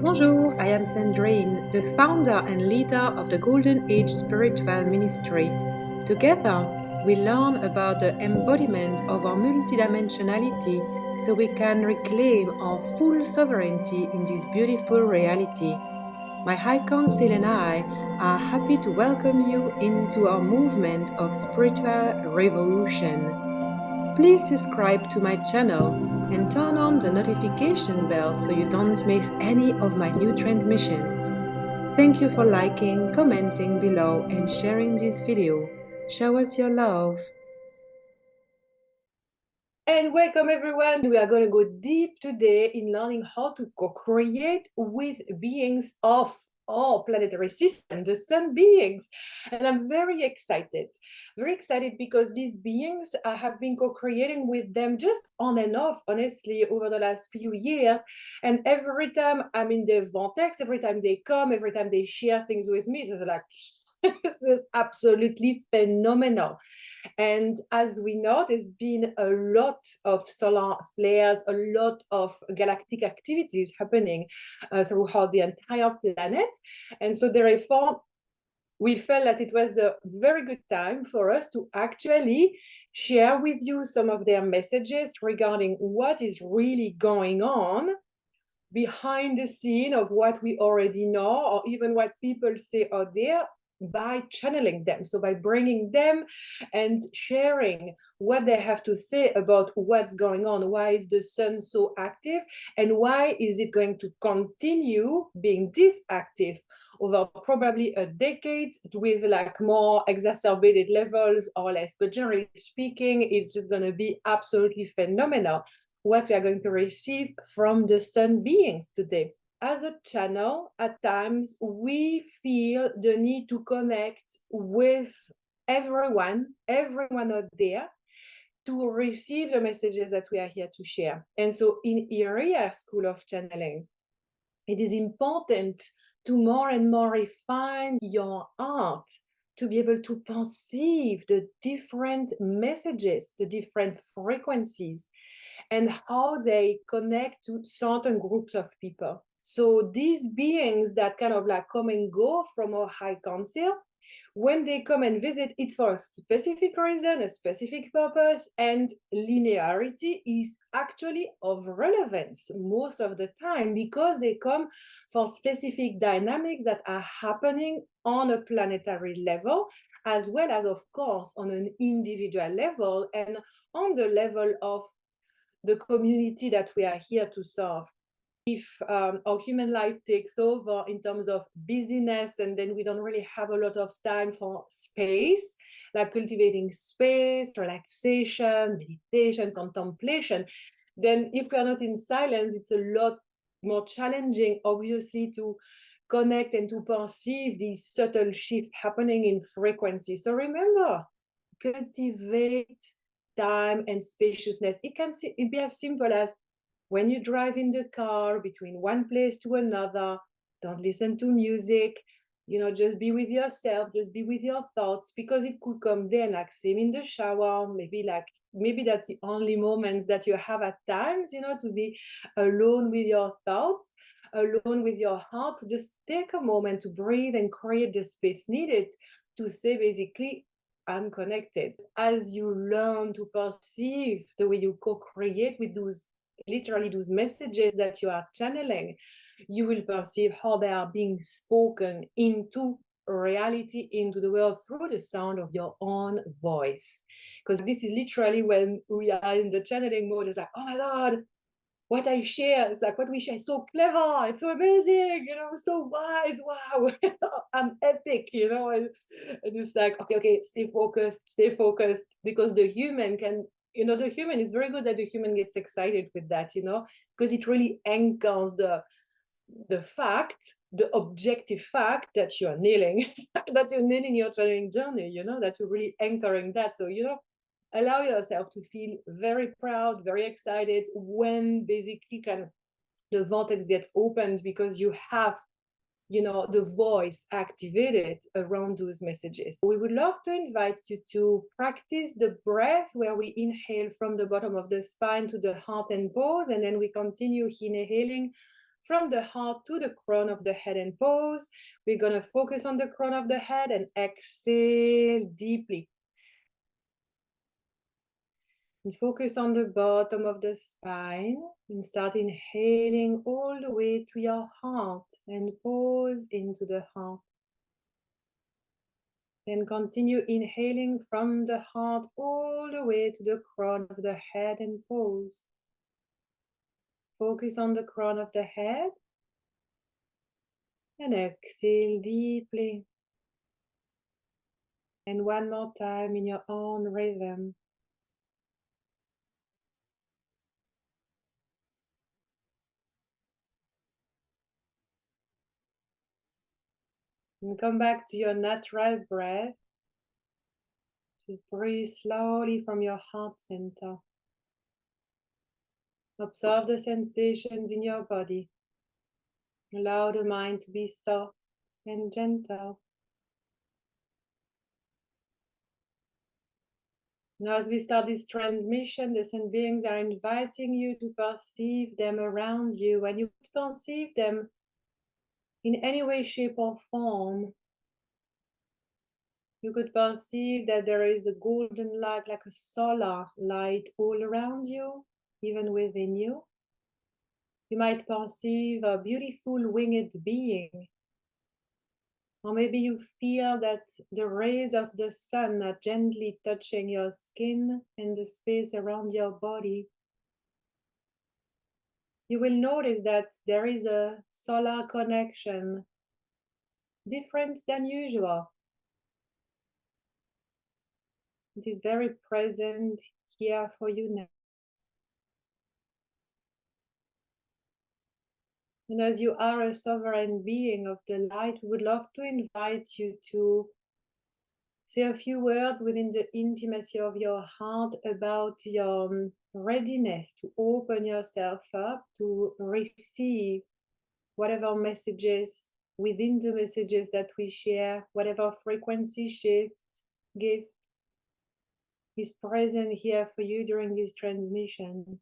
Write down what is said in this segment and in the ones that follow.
Bonjour, I am Cendrine, the founder and leader of the Golden Age Spiritual Ministry. Together, we learn about the embodiment of our multidimensionality so we can reclaim our full sovereignty in this beautiful reality. My High Council and I are happy to welcome you into our movement of spiritual revolution. Please subscribe to my channel and turn on the notification bell so you don't miss any of my new transmissions. Thank you for liking, commenting below and sharing this video. Show us your love. And welcome everyone. We are going to go deep today in learning how to co-create with beings of our planetary system, the sun beings. And I'm very excited because these beings have been co-creating with them just on and off, honestly, over the last few years. And every time I'm in the vortex, every time they come, every time they share things with me, it's like, this is absolutely phenomenal. And as we know, there's been a lot of solar flares, a lot of galactic activities happening throughout the entire planet. And so therefore, we felt that it was a very good time for us to actually share with you some of their messages regarding what is really going on behind the scene of what we already know, or even what people say out there, by channeling them. So by bringing them and sharing what they have to say about what's going on, why is the sun so active, and why is it going to continue being this active over probably a decade with like more exacerbated levels or less. But generally speaking, it's just going to be absolutely phenomenal what we are going to receive from the sun beings today. As a channel, at times we feel the need to connect with everyone out there to receive the messages that we are here to share. And so in Eeria School of Channeling, it is important to more and more refine your art to be able to perceive the different messages, the different frequencies, and how they connect to certain groups of people. So these beings that kind of like come and go from our high council, when they come and visit, it's for a specific reason, a specific purpose, and linearity is actually of relevance most of the time because they come for specific dynamics that are happening on a planetary level, as well as, of course, on an individual level and on the level of the community that we are here to serve. If our human life takes over in terms of busyness, and then we don't really have a lot of time for space, like cultivating space, relaxation, meditation, contemplation, then if we are not in silence, it's a lot more challenging, obviously, to connect and to perceive these subtle shifts happening in frequency. So remember, cultivate time and spaciousness. It can be as simple as when you drive in the car between one place to another, don't listen to music, just be with yourself, just be with your thoughts, because it could come there, like same in the shower, maybe that's the only moments that you have at times, to be alone with your thoughts, alone with your heart. So just take a moment to breathe and create the space needed to say basically, I'm connected. As you learn to perceive the way you co-create with those messages that you are channeling, you will perceive how they are being spoken into reality, into the world through the sound of your own voice. Because this is literally when we are in the channeling mode, it's like, oh my God, what I share, it's like what we share is so clever, it's so amazing, so wise, wow, I'm epic, and it's like, okay, stay focused, because the human can, the human is very good that the human gets excited with that, because it really anchors the objective fact that you are nailing, that you're nailing your channeling journey, that you're really anchoring that. So, allow yourself to feel very proud, very excited when basically the vortex gets opened, because you have, the voice activated around those messages. We would love to invite you to practice the breath, where we inhale from the bottom of the spine to the heart and pause, and then we continue inhaling from the heart to the crown of the head and pose. We're going to focus on the crown of the head and exhale deeply. And focus on the bottom of the spine and start inhaling all the way to your heart and pause into the heart. And continue inhaling from the heart all the way to the crown of the head and pause. Focus on the crown of the head and exhale deeply. And one more time in your own rhythm. And come back to your natural breath. Just breathe slowly from your heart center. Observe the sensations in your body. Allow the mind to be soft and gentle. Now, as we start this transmission, the sent beings are inviting you to perceive them around you. When you perceive them in any way, shape, or form, you could perceive that there is a golden light, like a solar light, all around you, even within you. You might perceive a beautiful winged being. Or maybe you feel that the rays of the sun are gently touching your skin and the space around your body. You will notice that there is a solar connection, different than usual. It is very present here for you now. And as you are a sovereign being of the light, we would love to invite you to say a few words within the intimacy of your heart about your readiness to open yourself up to receive whatever messages within the messages that we share, whatever frequency shift, gift is present here for you during this transmission.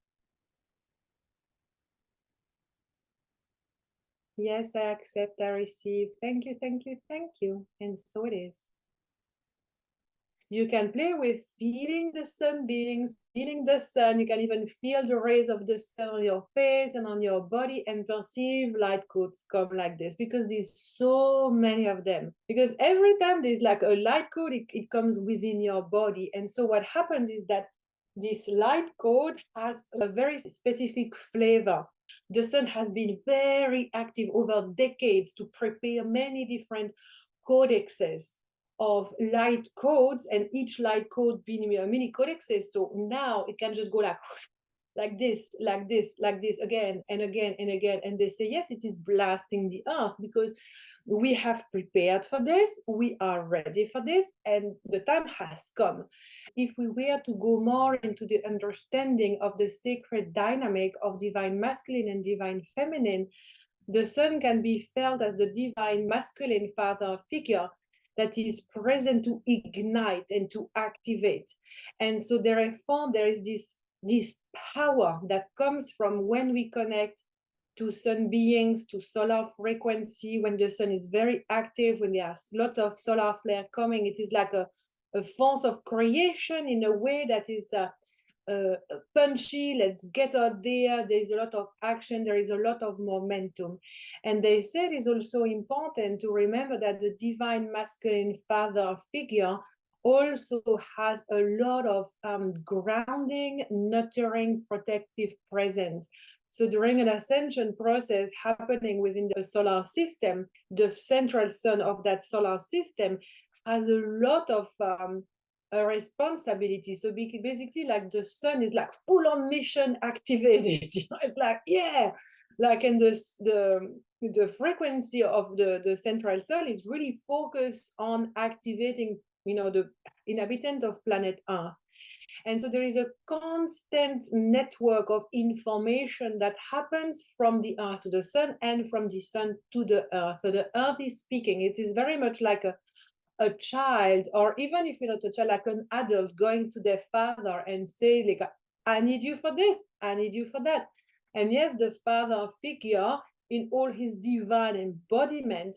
Yes, I accept, I receive. Thank you, thank you, thank you. And so it is. You can play with feeling the sun beings, feeling the sun. You can even feel the rays of the sun on your face and on your body and perceive light codes come like this, because there's so many of them. Because every time there's like a light code, it comes within your body. And so what happens is that this light code has a very specific flavor. The sun has been very active over decades to prepare many different codexes of light codes, and each light code being a mini codexes. So now it can just go like this, like this, like this, again and again and again. And they say, yes, it is blasting the earth because we have prepared for this, we are ready for this, and the time has come. If we were to go more into the understanding of the sacred dynamic of divine masculine and divine feminine, the sun can be felt as the divine masculine father figure that is present to ignite and to activate. And so therefore there is this power that comes from when we connect to sun beings, to solar frequency, when the sun is very active, when there's lots of solar flare coming. It is like a force of creation in a way that is punchy. Let's get out there. There's a lot of action, there is a lot of momentum. And they said it's also important to remember that the divine masculine father figure also has a lot of grounding, nurturing, protective presence. So during an ascension process happening within the solar system, the central sun of that solar system has a lot of a responsibility. So basically, like the sun is like full on mission activated. It's like, yeah, like, and the frequency of the central sun is really focused on activating, the inhabitant of planet Earth. And so there is a constant network of information that happens from the earth to the sun and from the sun to the earth. So the earth is speaking. It is very much like a child, or even if you're not a child, like an adult going to their father and say, like, I need you for this, I need you for that. And yes, the father figure in all his divine embodiment,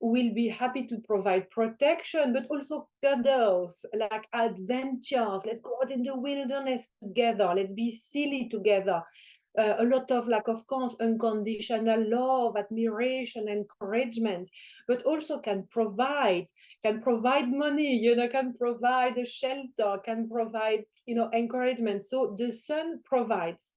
will be happy to provide protection, but also cuddles, like adventures. Let's go out in the wilderness together. Let's be silly together. A lot of, like, of course, unconditional love, admiration, encouragement, but also can provide money, can provide a shelter, can provide, encouragement. So the sun provides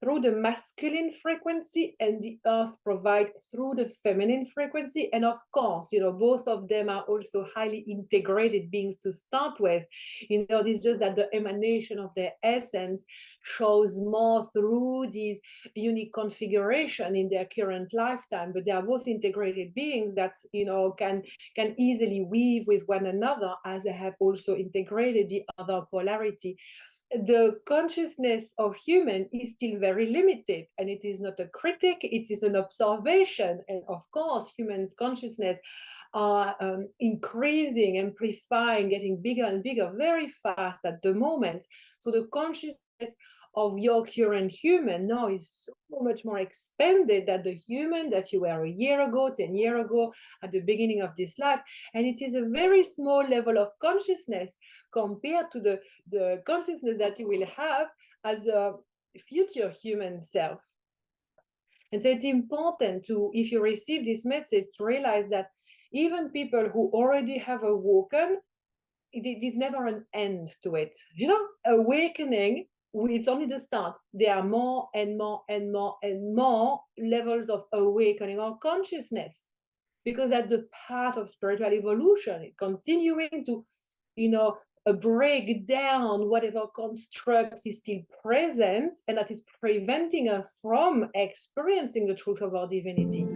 through the masculine frequency, and the earth provide through the feminine frequency. And of course, both of them are also highly integrated beings to start with. It's just that the emanation of their essence shows more through these unique configuration in their current lifetime, but they are both integrated beings that can easily weave with one another, as they have also integrated the other polarity. The consciousness of human is still very limited, and it is not a critic, it is an observation. And of course, humans' consciousness are increasing, amplifying, getting bigger and bigger very fast at the moment. So the consciousness of your current human now is so much more expanded than the human that you were a year ago, 10 years ago, at the beginning of this life. And it is a very small level of consciousness compared to the consciousness that you will have as a future human self. And so it's important to, if you receive this message, to realize that even people who already have awoken, it is never an end to it. Awakening, it's only the start. There are more and more and more and more levels of awakening or consciousness, because that's the path of spiritual evolution, continuing to, break down whatever construct is still present and that is preventing us from experiencing the truth of our divinity.